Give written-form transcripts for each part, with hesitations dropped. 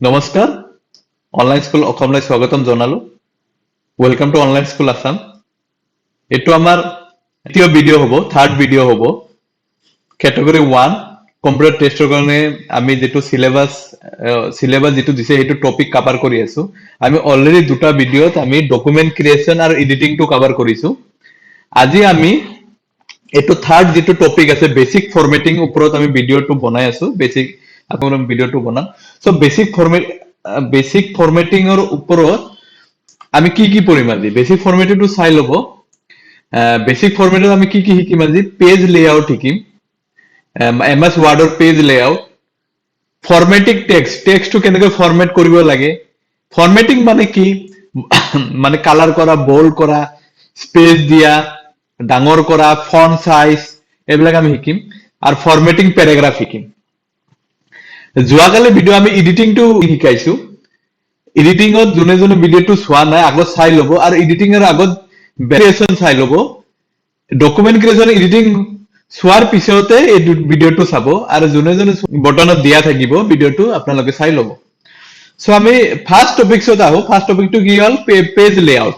নমস্কাৰ online school অসমলৈ স্বাগতম জনালো welcome to online school Assam এইটো আমাৰ তৃতীয় ভিডিঅ' হ'ব থাৰ্ড ভিডিঅ' হ'ব ক্যাটেগৰি 1 কম্পিউটাৰ টেষ্টৰ কাৰণে আমি যেটো সিলেবাস যেটো দিছে সেইটো টপিক কভাৰ কৰি আছো আমি অলৰেডি দুটা ভিডিঅ'ত আমি ডকুমেন্ট ক্ৰিয়েচন আৰু এডিটিং টো কভাৰ কৰিছো আজি আমি এইটো থাৰ্ড যেটো টপিক আছে বেসিক ফৰমেটিং ওপৰত আমি ভিডিঅ'টো বনাই আছো বেসিক আপোনাৰ ভিডিঅ'টো বনাম সো বেসিক ফৰমেটিংৰ ওপৰত আমি কি পঢ়িম আজি বেসিক ফৰমেটিংটো চাই লব বেসিক ফৰমেটত আমি কি শিকিম আজি পেজ লেআউট শিকিম এমএছ ওয়াৰ্ডৰ পেজ লেআউট ফৰমেটিং টেক্সটটো কেনেকৈ ফৰমেট কৰিব লাগে ফৰমেটিং মানে কি মানে কালাৰ কৰা বোল্ড কৰা স্পেস দিয়া ডাঙৰ কৰা ফন্ট সাইজ এইবিলাক আমি শিকিম আৰু ফৰমেটিং প্যাৰাগ্ৰাফ শিকিম যোৱাকালি ভিডিঅ আমি এডিটিংটো শিকাইছো এডিটিংত জনে ভিডিঅ'টো চোৱা নাই আগত চাই লব আৰু এডিটিংৰ আগত ভেৰিয়েশন চাই লব ডকুমেন্ট ক্ৰিয়েচন এডিটিং চোৱাৰ পিছতে এই ভিডিঅ'টো চাব আৰু জনে বটনত দিয়া থাকিব ভিডিঅ'টো আপোনালোকে চাই লব সো আমি ফাৰ্স্ট টপিকছত আহো ফাৰ্স্ট টপিকটো কি হল পেজ লেআউট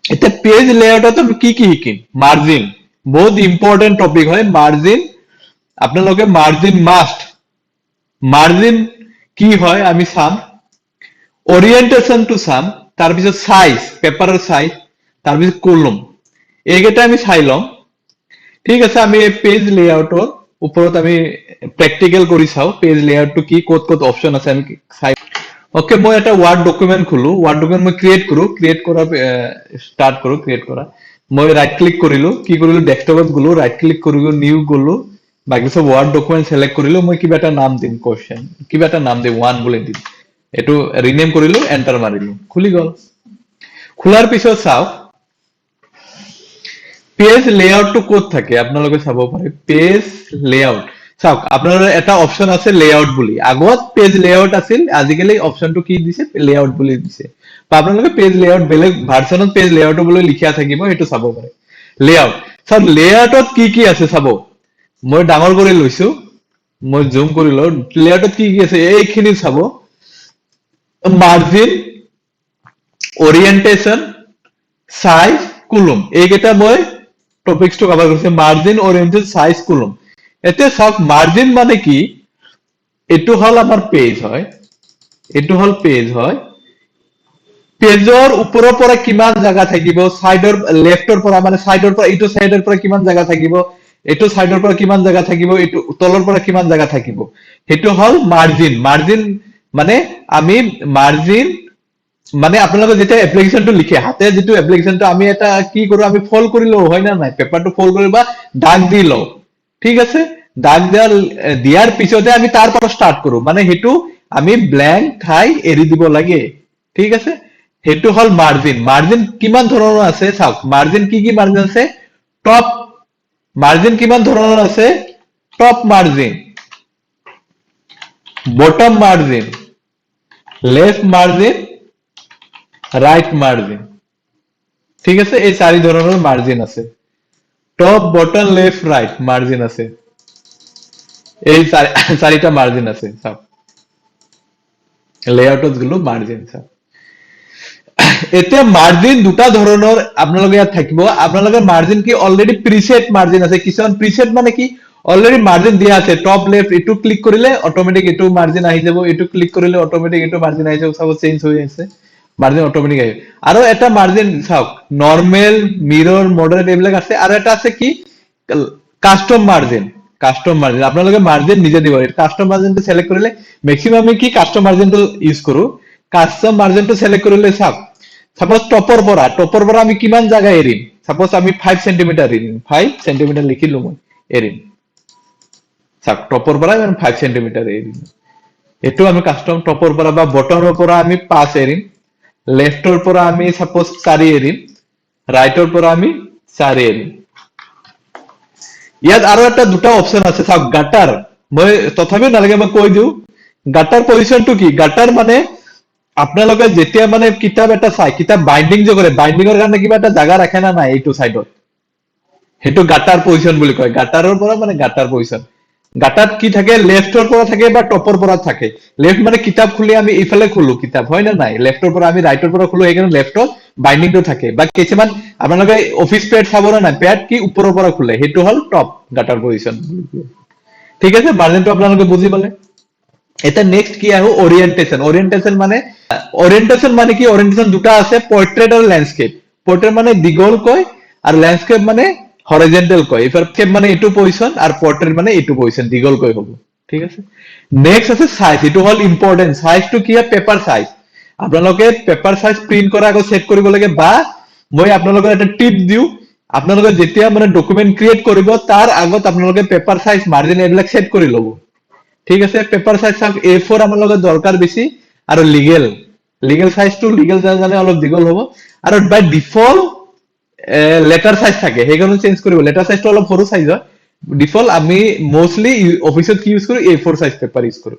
এটা পেজ লেআউটত আমি কি শিকিম মাৰ্জিন বহুত ইম্পৰ্টেন্ট টপিক হয় মাৰ্জিন আপোনালোকে মাৰ্জিন মাষ্ট মার্জিন কি হয় আমি সাম ওরিয়েন্টেশন টু সাম তার পিছত সাইজ পেপারের সাইজ তার পিছত কলম এইকেইটা আমি চাই লম ঠিক আছে আমি পেজ লেআউটৰ ওপৰত আমি প্ৰ্যাকটিক্যাল কৰি চাও পেজ লেআউটটো কি কত অপশন আছে আমি চাই ওকে মই এটা ওয়ার্ড ডকুমেন্ট খুলো ওয়ার্ড ডকুমেন্ট মই ক্ৰিয়েট কৰা স্টাৰ্ট কৰো ক্ৰিয়েট কৰা মই ৰাইট ক্লিক কৰিলো কি কৰিলো ডেস্কটপত গলো ৰাইট ক্লিক কৰিলো নিউ গলো বাকি সব ওয়াৰ্ড ডকুমেন্ট সিলেক্ট কৰিলো মই কিবা এটা নাম দিম কোশ্চেন কিবা এটা নাম দিম 1 বুলি দিম এটো ৰিনেম কৰিলো এন্টাৰ মাৰিলো খুলি গল খোলাৰ পিছত চাও পেজ লেআউটটো কোত থাকে আপোনালোকে চাব পাৰে পেজ লেআউট চাওক আপোনাৰ এটা অপচন আছে লেআউট বুলি আগত পেজ লেআউট আছিল আজিকালি অপচনটো কি দিছে লেআউট বুলি দিছে বা আপোনালোকে পেজ লেআউট বেলেগ ভাৰ্চনত পেজ লেআউট বুলি লিখা থাকিব এটো চাব পাৰে লেআউট সব লেআউটত কি আছে চাব মই ডাঙৰ কৰি লৈছো মই জুম কৰি ল লেআউটত কি আছে এইখিনি চাব মাৰ্জিন ওৰিয়েন্টেশন সাইজ কলম এইকেইটা মই টপিকসটো কভাৰ কৰিছে মাৰ্জিন ওৰিয়েন্টেশন সাইজ কলম এতে সব মাৰ্জিন মানে কি এটো হল আমাৰ পেজ হয় এটো হল পেজ হয় পেজৰ ওপৰৰ পৰা কিমান জায়গা থাকিব সাইডৰ লেফটৰ পৰা মানে সাইডৰ পৰা ইটো সাইডৰ পৰা কিমান জায়গা থাকিব এটো সাইডৰ পৰা কিমান জায়গা থাকিব এটো তলৰ পৰা কিমান জায়গা থাকিব হেতু হল মার্জিন মানে আমি মার্জিন মানে আপোনালোকে যেটা এপ্লিকেশনটো লিখে হাতে যেটো এপ্লিকেশনটো আমি এটা কি কৰো আমি ফল্ড কৰি লও হয় না নাই পেপাৰটো ফল্ড কৰি বা দাগ দি লও ঠিক আছে দাগ দিয়াৰ পিছতে আমি তাৰ পৰা স্টাৰ্ট কৰো মানে হেতু আমি ব্ল্যাঙ্ক ঠাই এৰি দিব লাগে ঠিক আছে হেতু হল মাৰ্জিন কিমান ধৰণৰ আছে চাওক মাৰ্জিন কি মাৰ্জিন আছে টপ মাৰ্জিন কিমান ধৰণৰ আছে top margin bottom margin left margin right margin ঠিক আছে এই চাৰি ধৰণৰ মাৰ্জিন আছে top bottom left right margin আছে এই চাৰিটা মাৰ্জিন আছে সব লেআউটত গলো মাৰ্জিন সব এতে মাৰ্জিন দুটা ধৰণৰ আপোনালোকে ইয়াত থাকিব আপোনালোকে মাৰ্জিন কি অলৰেডি প্ৰিসেট মাৰ্জিন আছে কিছুমান প্ৰিসেট মানে কি অলৰেডি মাৰ্জিন দিয়া আছে টপ লেফট এটো ক্লিক কৰিলে অটোমেটিক এটো মাৰ্জিন আহি যাব এটো ক্লিক কৰিলে অটোমেটিক এটো মাৰ্জিন আহি যাব সব চেঞ্জ হৈ আছে মাৰ্জিন অটোমেটিক আহি আৰু এটা মাৰ্জিন চাওক নৰমাল মিৰৰ মডাৰেট এইবিলাক আছে আৰু এটা আছে কি কাস্টম মাৰ্জিন আপোনালোকে মাৰ্জিন নিজে দিব কাস্টম মাৰ্জিনটো সিলেক্ট কৰিলে ম্যাক্সিমাম আমি কি কাস্টম মাৰ্জিনটো ইউজ কৰো কাস্টম মাৰ্জিনটো সিলেক্ট কৰিলে চাওক সাপোজ টপৰ পৰা আমি কিমান জায়গা এৰিম সাপোজ আমি 5 সেন্টিমিটাৰ এৰিম 5 সেন্টিমিটাৰ লিখিলো মই এৰিম চাওক টপৰ পৰা আমি 5 সেন্টিমিটাৰ এৰিম এটো আমি কাস্টম টপৰ পৰা বা বটমৰ পৰা আমি 5 এৰিম লেফটৰ পৰা আমি সাপোজ 4 এৰিম ৰাইটৰ পৰা আমি 4 এৰিম ইয়াত আৰু এটা দুটা অপচন আছে চাওক গাটাৰ মই তথাপিও নালাগে মই কৈ দিও গাটাৰ পজিশনটো কি গাটাৰ মানে আপোনালোকে যেতিয়া মানে কিতাপ এটা চাই কিতাপ বাইন্ডিং যে কৰে বাইন্ডিংৰ কাৰণে কিবা এটা জায়গা ৰাখে না নাই এইটো সাইডত হেতু গাটাৰ পজিশন বুলি কয় গাটাৰৰ পৰা মানে গাটাৰ পজিশন গাটাত কি থাকে লেফটৰ পৰা থাকে বা টপৰ পৰা থাকে লেফট মানে কিতাপ খুলি আমি ইফালে খুলো কিতাপ হয় না নাই লেফটৰ পৰা আমি ৰাইটৰ পৰা খুলো সেইকাৰণে লেফটত বাইণ্ডিংটো থাকে বা কিছুমান আপোনালোকে অফিচ পেড চাব না নাই পেড কি ওপৰৰ পৰা খোলে সেইটো হল টপ গাটাৰ পজিশন ঠিক আছে বাৰ্জেনটো আপোনালোকে বুজি পালে এটা নেক্সট কি আহো ওৰিয়েন্টেশন মানে কি ওৰিয়েন্টেশন দুটা আছে পোৰ্ট্ৰেট আৰু ল্যান্ডস্কেপ পোৰ্ট্ৰেট মানে দীঘল কয় আৰু ল্যান্ডস্কেপ মানে হৰিজন্টাল কয় ইফাৰ কেপ মানে এইটো পজিশন আৰু পোৰ্ট্ৰেট মানে এইটো পজিশন দীঘল কয় হ'ব ঠিক আছে নেক্সট আছে সাইজ এটো হল ইম্পৰ্টেন্ট সাইজটো কি হয় পেপাৰ সাইজ আপোনালোকে পেপাৰ সাইজ প্ৰিন্ট কৰা আগত সেট কৰিব লাগে বা মই আপোনালোকৰ এটা টিপ দিও আপোনালোকে যেতিয়া মানে ডকুমেন্ট ক্ৰিয়েট কৰিব তাৰ আগত আপোনালোকে পেপাৰ সাইজ মাৰ্জিন এইবিলাক সেট কৰি ল'ব ঠিক আছে পেপাৰ সাইজ A4 আমাৰ লগত দৰকাৰ বেছি আৰু লিগেল সাইজটো লিগেল জানে অলপ দীঘল হ'ব আৰু বাই ডিফল্ট লেটাৰ সাইজ থাকে সেইকাৰণে চেঞ্জ কৰিব লেটাৰ সাইজটো অলপ সৰু সাইজ হয় ডিফল্ট আমি মোস্টলি অফিসত কি ইউজ কৰো A4 সাইজ পেপাৰ ইউজ কৰো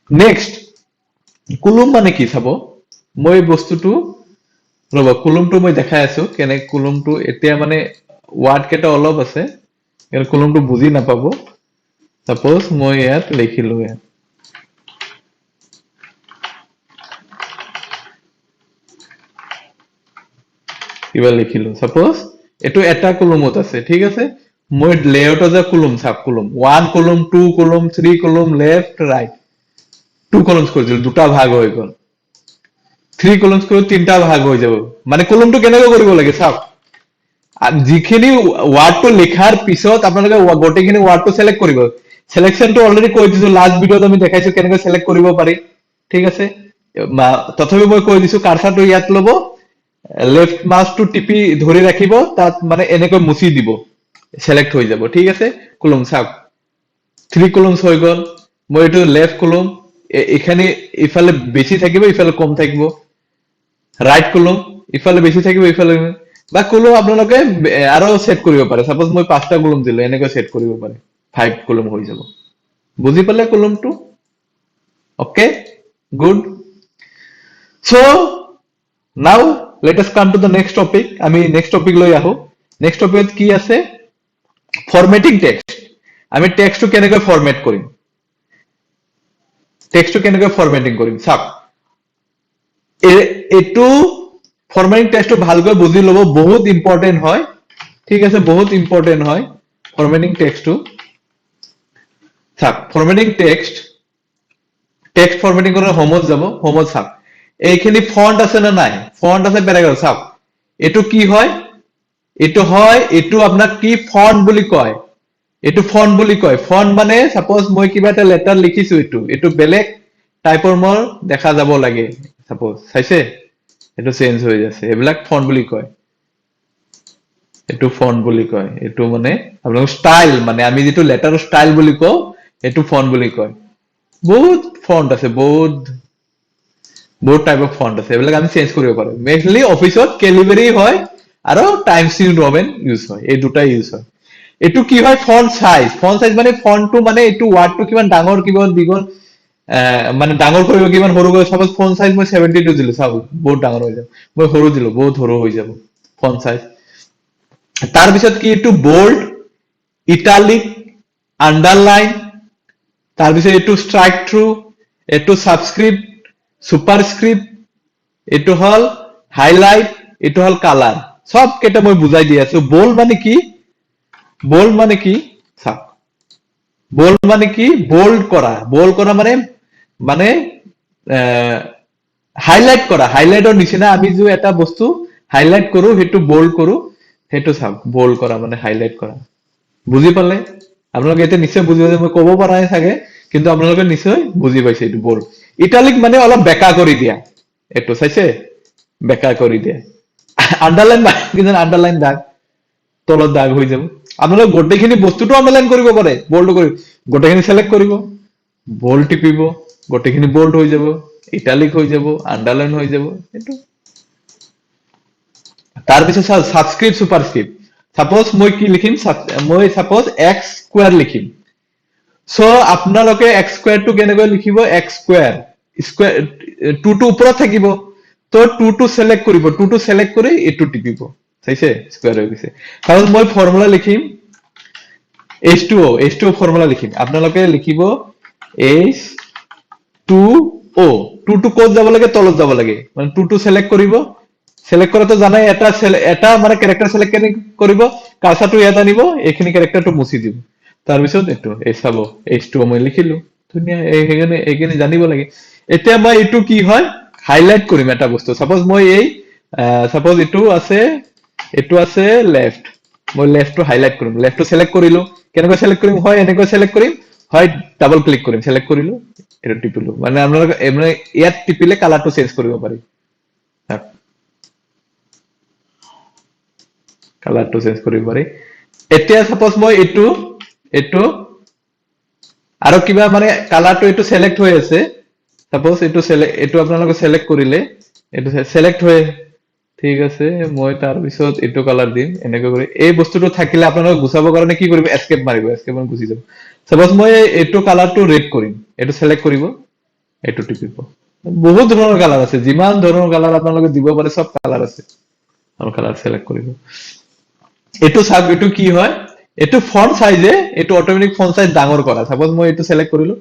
নেক্সট কুলুম মানে কি চাব মই বস্তুটো ৰব কুলুমটো মই দেখাই আছো কেনে কুলুমটো এতিয়া মানে ওয়াৰ্ড কেটা অলপ আছে এর কুলুমটো বুজি নাপাব সাপোজ মই ইয়াত লিখিলো ইয়াত কিবা লিখিলো সাপোজ এটো এটা কুলুমত আছে ঠিক আছে মই layout of the কুলুম sub কুলুম 1 কুলুম 2 কুলুম 3 কুলুম left right 2 columns কৰিছিল দুটা ভাগ হৈ গল 3 কলমস কৰি তিনটা ভাগ হৈ যাব মানে কুলুমটো কেনেকৈ কৰিব লাগে সাব যিখিনি ওয়াৰ্ডটো লেখাৰ পিছত আপোনালোকে গোটেইখিনি ওয়াৰ্ডটো সিলেক্ট কৰিব সিলেকশনটো অলৰেডি কৈ দিছো লাষ্ট ভিডিওত আমি দেখাইছো কেনেকৈ সিলেক্ট কৰিব পাৰি ঠিক আছে তথাপি মই কৈ দিছো কাৰ্সাৰটো ইয়াত লব লেফট মাউসটো টিপি ধৰি ৰাখিব তাত মানে এনেকৈ মুছি দিব সিলেক্ট হৈ যাব ঠিক আছে কলম সাব 3 কলমস হৈ গল মই এটো লেফট কলম এখানে ইফালে বেশি থাকিব ইফালে কম থাকিব রাইট কলম ইফালে বেশি থাকিব ইফালে বা কলম আপোনালোকে আৰু সেট কৰিব পাৰে সাপোজ মই 5টা কলম দিলো এনেকৈ সেট কৰিব পাৰে 5 কলম হৈ যাব বুজি পালে কলমটো okay good so now let us come to the next topic আমি next topic লৈ আহো next topic কি আছে formatting text আমি টেক্সটটো কেনেকৈ ফরম্যাট কৰিম টেক্সটটো কেনেকৈ ফৰম্যাটিং কৰিম চাওক এটো ফরম্যাটিং টেক্সটটো ভালকৈ বুজি লব বহুত ইম্পর্টেন্ট হয় ঠিক আছে বহুত ইম্পর্টেন্ট হয় ফরম্যাটিং টেক্সটটো চাওক ফরম্যাটিং টেক্সট ফরম্যাটিং কৰাৰ হোমত যাব হোমত চাওক এইখিনি ফন্ট আছে না নাই ফন্ট আছে প্যারাগ্রাফ চাওক এটো কি হয় এটো আপোনাক কি ফন্ট বুলি কয় এটো ফন্ট বুলি কয় ফন্ট মানে সাপোজ মই কিবা এটা লেটাৰ লিখিছো এটো বেলেগ টাইপৰ মোৰ দেখা যাব লাগে সাপোজ চাইছে এটো চেঞ্জ হৈ যাচ্ছে এবিলাক ফন্ট বুলি কয় এটো মানে আপোনাক স্টাইল মানে আমি যেটো লেটাৰ স্টাইল বুলি কও এটো ফন্ট বুলি কয় বহুত ফন্ট আছে বহুত টাইপ অফ ফন্ট আছে এবিলাক আমি চেঞ্জ কৰিব পাৰো মেইনলি অফিসত ক্যালিব্ৰাৰি হয় আৰু টাইমস নিউ রোমান ইউজ হয় এই দুটা ইউজ হয় এটো কি হয় ফন্ট সাইজ মানে ফন্টটো মানে এটো ওয়ার্ডটো কিমান ডাঙৰ কিমান দীঘল মানে ডাঙৰ কৰিব কিমান সৰু কৰিব সাপোজ ফন্ট সাইজ মই 72 দিলো চাও বহুত ডাঙৰ হৈ যাব মই সৰু দিলো বহুত সৰু হৈ যাব ফন্ট সাইজ তাৰ পিছত কি এটো বোল্ড ইটালিক আন্ডাৰলাইন তাৰ পিছত এটো স্ট্ৰাইক থ্ৰু এটো সাবস্ক্রিপ্ট সুপারস্ক্রিপ্ট এটো হল হাইলাইট এটো হল কালার সব কেটা মই বুজাই দি আছো বোল্ড মানে কি চাওক বোল্ড মানে কি বোল্ড কৰা মানে হাইলাইটৰ নিচিনা আমি যে এটা বস্তু হাইলাইট কৰো হেতু বোল্ড কৰো হেতু চাওক বোল্ড কৰা মানে হাইলাইট কৰা বুজি পালে আপোনালোকে এটা নিশ্চয় বুজি পাইছে মই ক'ব পৰা নাই থাকে কিন্তু আপোনালোকে নিশ্চয় বুজি পাইছে এটো বোল্ড ইটালিক মানে অলপ বেকা কৰি দিয়া এটো চাইছে বেকা কৰি দিয়া আন্ডাৰলাইন মানে আন্ডাৰলাইন দাগ তলত দাগ হৈ যাব আপোনালোকে গোটেইখিনি বস্তুটো আন্ডাৰলাইন কৰিব পাৰে বোল্ড কৰি গোটেইখিনি সিলেক্ট কৰিব বোল্ড টিপিব গোটেইখিনি বোল্ড হৈ যাব ইটালিক হৈ যাব আন্ডাৰলাইন হৈ যাব এটো তাৰ পিছত সাবস্ক্রিপ্ট সুপারস্ক্রিপ্ট সাপোজ মই কি লিখিম মই সাপোজ x স্কয়ার লিখিম সো আপোনালোকে x স্কয়ার টু কেনেকৈ লিখিব x স্কয়ার 2 টু ওপৰত থাকিব তো 2 টু সিলেক্ট কৰিব 2 টু সিলেক্ট কৰি এটো টিপিব চাইছে স্কয়াৰ হৈ গৈছে কাৰণ মই ফৰ্মুলা লিখিম H2O H2O ফৰ্মুলা লিখিম আপোনালোকে লিখিব H2O 2 ক'ত যাব লাগে তলত যাব লাগে মানে 2 সিলেক্ট কৰিব সিলেক্ট কৰাটো জানাই এটা মানে ক্যাৰেক্টাৰ সিলেক্ট কৰিব কাৰ্সাৰটো ইয়াত আনিব এইখিনি ক্যাৰেক্টাৰটো মুছি দিব তাৰ পিছত এটো এই চাব H2O মই লিখিলো ধুনিয়া এইখিনি জানিব লাগে এতিয়া মই এটো কি হয় হাইলাইট কৰিম এটা বস্তু সাপোজ মই এই সাপোজ এটো আছে লেফট মই লেফটটো হাইলাইট কৰিম লেফটটো সিলেক্ট কৰিলো কেনেকৈ সিলেক্ট কৰিম হয় এনেকৈ সিলেক্ট কৰিম হয় ডাবল ক্লিক কৰিম সিলেক্ট কৰিলো এটো টিপিলো মানে আপোনালোকে ইয়াত টিপিলে কালাৰটো চেঞ্জ কৰিব পাৰি কালাৰটো চেঞ্জ কৰিব পাৰি এতিয়া সাপোজ মই এটো আৰু কিবা মানে কালাৰটো এটো সিলেক্ট হৈ আছে সাপোজ এটো আপোনালোকে সিলেক্ট কৰিলে এটো সিলেক্ট হৈ ঠিক আছে মই তাৰ পিছত এটো কালাৰ দিম এনেকৈ কৰি এই বস্তুটো থাকিলে আপোনালোকে গুছাবৰ কাৰণে কি কৰিব এস্কেপ মাৰিব এস্কেপ মান গুছি যাব সাপোজ মই এটো কালাৰটো ৰেড কৰিম এটো সিলেক্ট কৰিব এটো টিপিব বহুত ধৰণৰ কালাৰ আছে যিমান ধৰণৰ কালাৰ আপোনালোকে দিব পাৰে সব কালাৰ আছে আৰু কালাৰ সিলেক্ট কৰিব এটো সাব এটো কি হয় এটো ফন্ট সাইজে এটো অটোমেটিক ফন্ট সাইজ ডাঙৰ কৰা সাপোজ মই এটো সিলেক্ট কৰিলো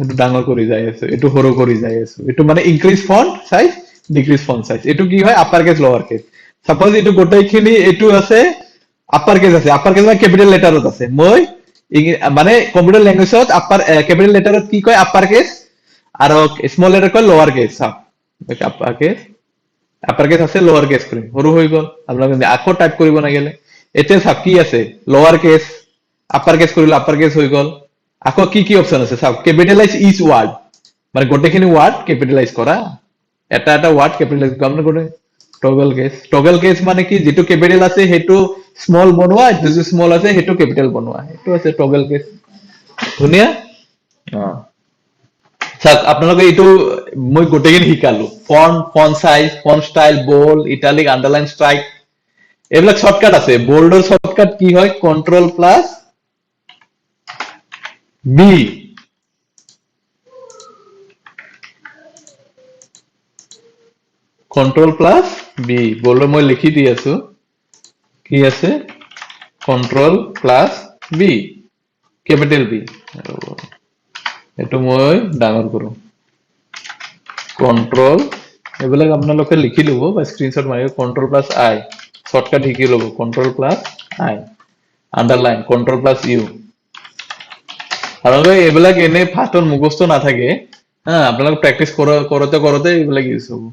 এটো ডাঙৰ কৰি যাই আছে এটো সৰু কৰি যাই আছে এটো মানে increase font size decrease font size এটো কি হয় upper case lower case suppose এটো গোটেইখিনি এটো আছে আপার কেস মানে ক্যাপিটাল লেটারত আছে মই মানে কম্পিউটার ল্যাঙ্গুয়েজত আপার ক্যাপিটাল লেটারত কি কয় আপার কেস আর স্মল লেটার কয় lower case sub upper case আছে লোয়ার কেস কৰিম সৰু হৈ গল আপোনালোকে আকৌ টাইপ কৰিব না গেলে এতিয়া সাব কি আছে লোয়াৰ কেস আপাৰ কেস কৰিলে আপার কেস হৈ গল আকৌ কি অপশন আছে সাব ক্যাপিটালাইজ ইচ ওয়ার্ড মানে গোটেইখিনি ওয়ার্ড ক্যাপিটালাইজ কৰা এটা ওয়াৰ্ড ক্যাপিটালাইজ কৰা মানে টগল কেস মানে কি যেটো ক্যাপিটাল আছে হেতু স্মল বনোৱা যেটো স্মল আছে হেতু ক্যাপিটাল বনোৱা হেতু আছে টগল কেস ধুনিয়া সাক আপোনালোকে এটো মই গোটেইখিনি শিকালো font size font style bold italic underline strike এবিলাক শর্টকাট আছে বোল্ডৰ শৰ্টকাট কি হয় control plus B control plus B বোল্ডৰ মই লিখি দি আছো কি আছে control plus B capital B এটো মই ডাঙৰ কৰো কন্ট্ৰোল এবিলাক আপোনালোকে লিখি লব বা স্ক্ৰিনশট মাৰিব কন্ট্রোল প্লাস আই শর্টকাট শিকি লব কন্ট্রোল প্লাস আই আন্ডারলাইন কন্ট্রোল প্লাস ইউ আপোনালোকে এবিলাক এনে ফাটন মুখস্থ নাথাকে আপোনালোকে প্র্যাকটিস কৰোতে এবিলাক ইউজ হ'ব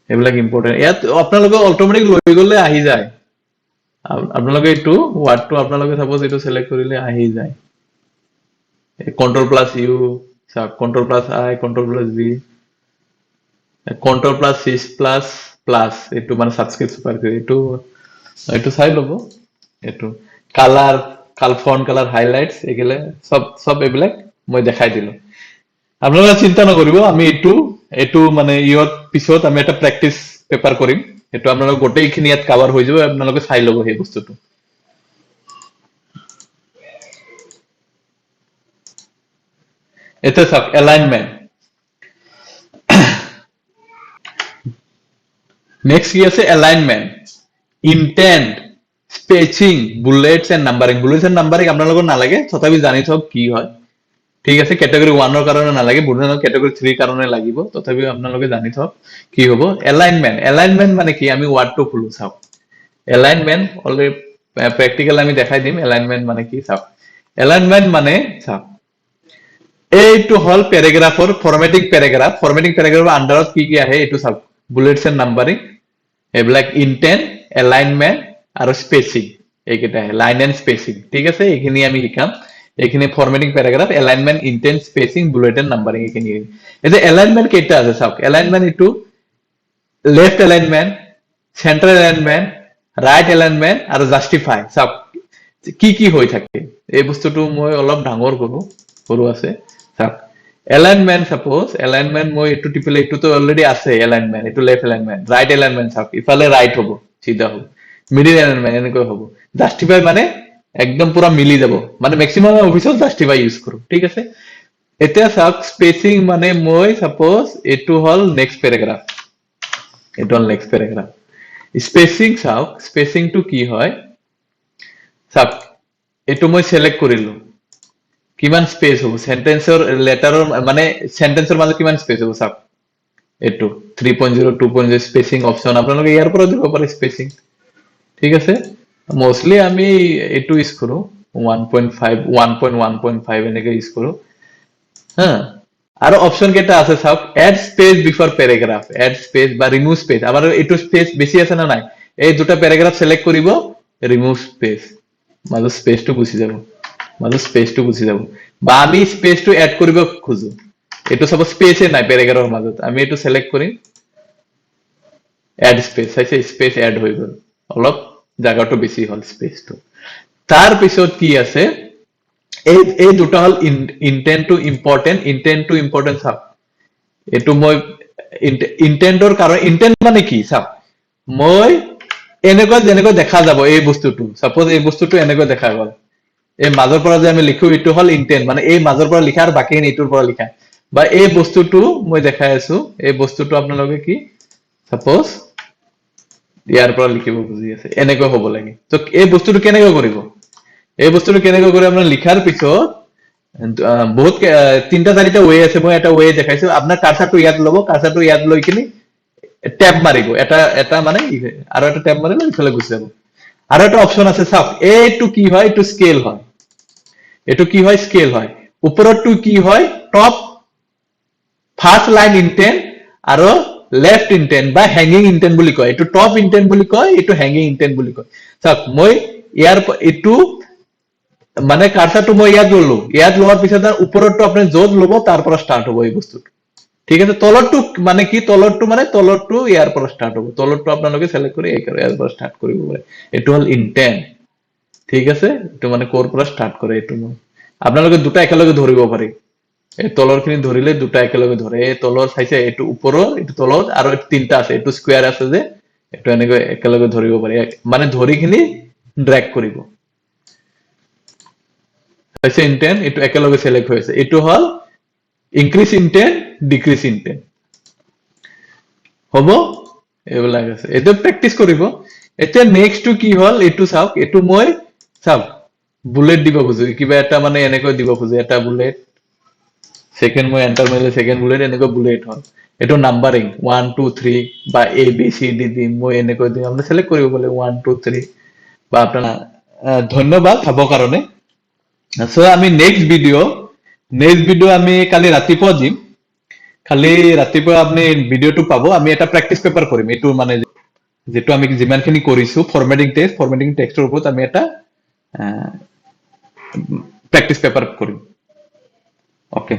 এবিলাক ইম্পর্টেন্ট ইয়াত আপোনালোকে অটোমেটিক লৈ গলে আহি যায় আপোনালোকে এটো ওয়ার্ডটো আপোনালোকে সাপোজ এটো সিলেক্ট কৰিলে আহি যায় control plus U control plus I control plus B control plus সিস প্লাস প্লাস এটো মানে সাবস্ক্রিপ্ট সুপার এটো চাই লব এটো কালার ফন্ট কালার হাইলাইটস এগেলে সব এবিলাক মই দেখাই দিলো আপোনালোকে চিন্তা নকৰিব আমি এটো মানে ইয়ত পিছত আমি এটা প্ৰ্যাকটিস পেপাৰ কৰিম এটো আপোনালোকে গোটেইখিনি ইয়াত কভার হৈ যাব আপোনালোকে চাই লব সেই বস্তুটো এটা সব অ্যালাইনমেন্ট নেক্সট কি আছে alignment indent spacing bullets and numbering আপোনালোকৰ নালাগে তথাপি জানি থক কি হয় ঠিক আছে ক্যাটাগৰি 1 ৰ কাৰণে নালাগে বুলেটৰ ক্যাটাগৰি 3 কাৰণে লাগিব তথাপি আপোনালোকে জানি থক কি হ'ব এলাইনমেন্ট মানে কি আমি ওয়ার্ডটো খুলু চাওক এলাইনমেন্ট অলৰেডি প্র্যাকটিক্যাল আমি দেখাই দিম এলাইনমেন্ট মানে কি চাওক এলাইনমেন্ট মানে চাওক এইটো হল প্যাৰাগ্ৰাফৰ ফৰম্যাটিং প্যাৰাগ্ৰাফৰ আন্ডাৰত কি আহে এটো চাওক বুলেটস এন্ড নাম্বাৰিং এবিলাক ইনটেন্ট এলাইনমেন্ট আৰু স্পেচিং এইকেইটা আহে লাইন এন্ড স্পেচিং ঠিক আছে এইখিনি আমি শিকাম এইখিনি formatting paragraph alignment indent spacing bullet and numbering এইখিনি এই যে এলাইনমেন্ট কেইটা আছে চাওক এলাইনমেন্ট এটো left alignment centre alignment right alignment আৰু জাস্টিফাই চাওক কি হৈ থাকে এই বস্তুটো মই অলপ ডাঙৰ কৰো আছে চাওক এলাইনমেন্ট সাপোজ এলাইনমেন্ট মই এটো টিপিলে এটো তো অলরেডি আছে এলাইনমেন্ট এটো লেফট এলাইনমেন্ট রাইট এলাইনমেন্ট চাওক ইফালে রাইট হ'ব সিধা হ'ব মিডিল এলাইনমেন্ট এনেকৈ হ'ব জাস্টিফাই মানে একদম পুরা মিলি যাব মানে ম্যাক্সিমাম অফিসত জাস্টিফাই ইউজ কৰো ঠিক আছে এতিয়া চাওক স্পেচিং মানে মই সাপোজ এটো হল নেক্সট প্যারাগ্রাফ এটো হল নেক্সট প্যারাগ্রাফ স্পেচিং চাওক স্পেচিং টু কি হয় চাওক এইটো মই সিলেক্ট কৰিলো কিমান স্পেস হ'ব সেন্টেন্সৰ লেটাৰৰ মানে সেন্টেন্সৰ মাজত কিমান স্পেস হ'ব চাওক এইটো 3.0 2.0 স্পেসিং অপশন আপোনালোকে ইয়াৰ পৰা দিব পাৰে স্পেসিং ঠিক আছে মোস্টলি আমি এইটো ইউজ কৰো 1.5 1.1.5 এনেকে ইউজ কৰো হা আৰু অপশন কেইটা আছে চাওক add space before paragraph add space বা ৰিমুভ স্পেস আমাৰ এইটো স্পেস বেছি আছে না নাই এই দুটা প্যাৰাগ্ৰাফ সিলেক্ট কৰিব রিমুভ স্পেস মাজত স্পেসটো গুচি যাব মাজত স্পেসটো গুচি যাব বা আমি স্পেসটো এড কৰিব খুজো এইটো সব স্পেসে নাই প্যাৰাগ্ৰাফৰ মাজত আমি এইটো সিলেক্ট কৰিম এড স্পেস আছে স্পেস এড হৈ গল অলপ জায়গাটো বেছি হল স্পেসটো তাৰ পিছত কি আছে এই দুটা হল ইন্টেন্ট টু ইম্পৰ্টেন্ট চাওক এইটো মই ইন্টেন্টৰ কাৰণ ইন্টেন্ট মানে কি চাওক মই এনেকুৱা যেনেকৈ দেখা যাব এই বস্তুটো সাপোজ এই বস্তুটো এনেকৈ দেখা গল এই মাজৰ পৰা যে আমি লিখো এইটো হল ইন্টেন্ট মানে এই মাজৰ পৰা লিখা আৰু বাকি এইটোৰ পৰা লিখা বা এই বস্তুটো মই দেখাই আছো এই বস্তুটো আপোনালোকে কি সাপোজ ইয়াৰ পৰা লিখিব বুজি আছে এনেকৈ হ'ব লাগে তো এই বস্তুটো কেনেকৈ কৰিব এই বস্তুটো কেনেকৈ কৰি আপোনাৰ লিখাৰ পিছত বহুত তিনটা চাৰিটা ওয়ে আছে মই এটা ওয়ে দেখাইছো আপোনাৰ কাৰ্সাৰটো ইয়াত ল'ব কাৰ্সাৰটো ইয়াত লৈ কিনি ট্যাব মাৰিব এটা মানে আৰু এটা ট্যাব মাৰিলে ইফালে গুচি যাব আৰু এটা অপশন আছে চাওক এইটো কি হয় এইটো স্কেল হয় এইটো কি হয় স্কেল হয় ওপৰটো কি হয় টপ ফাৰ্স্ট লাইন ইন্টেন্ট আৰু লেফট ইন্টেন্ট বা হ্যাঙ্গিং ইন্টেন্ট বুলি কয় এইটো টপ ইন্টেন্ট বুলি কয় এইটো হ্যাঙ্গিং ইন্টেন্ট বুলি কয় চাওক মই ইয়াৰ এইটো মানে কাৰ্সাৰটো মই ইয়াত ললো ইয়াত লোৱাৰ পিছত ওপৰটো আপুনি য'ত ল'ব তাৰ পৰা ষ্টাৰ্ট হ'ব এই বস্তুটো ঠিক আছে তলৰটো মানে কি তলৰটো ইয়াৰ পৰা ষ্টাৰ্ট হ'ব তলৰটো আপোনালোকে সিলেক্ট কৰি ইয়াৰ পৰা ষ্টাৰ্ট কৰিব পাৰে এইটো হল ইন্টেন্ট ঠিক আছে এইটো মানে কোৰ পৰা ষ্টাৰ্ট কৰে এইটো মই আপোনালোকে দুটা একেলগে ধৰিব পাৰে এই তলৰখিনি ধৰিলে দুটা একেলগে ধৰে এই তলৰ চাইছে এইটো ওপৰৰ এইটো তলৰ আৰু তিনটা আছে এইটো স্কয়াৰ আছে যে এইটো এনেকৈ একেলগে ধৰিব পাৰে মানে ধৰিখিনি ড্ৰেগ কৰিব হৈছে ইন্টেন্ট এইটো একেলগে সিলেক্ট হৈছে এইটো হল ইনক্ৰিজ ইন্টেন্ট ডিক্ৰিজ ইন্টেন্ট হ'ব এইবিলাক আছে এইটো প্ৰেক্টিস কৰিব এতিয়া নেক্সটটো কি হল এইটো চাওক এইটো মই চাওক বুলেট দিব খুজো কিবা এটা মানে এনেকৈ দিব খুজো এটা বুলেট সেকেন্ড মই এন্টার মাৰিলে সেকেন্ড বুলেট এনেকৈ বুলেট হল এইটো নাম্বাৰিং 1 2 3 বা এ বি সি ডি দিম মই এনেকৈ দিম আপুনি সিলেক্ট কৰিব বলে 1 2 3 বা আপোনাৰ ধন্যবাদ চাবৰ কাৰণে সো আমি নেক্সট ভিডিও আমি কালি ৰাতিপুৱা দিম খালি ৰাতিপুৱা আপুনি ভিডিওটো পাব আমি এটা প্ৰেক্টিস পেপাৰ কৰিম এইটো মানে যেটো আমি যিমানখিনি কৰিছো ফৰমেটিং টেক্সটৰ ওপৰত আমি এটা প্ৰেক্টিস পেপাৰ কৰিম ওকে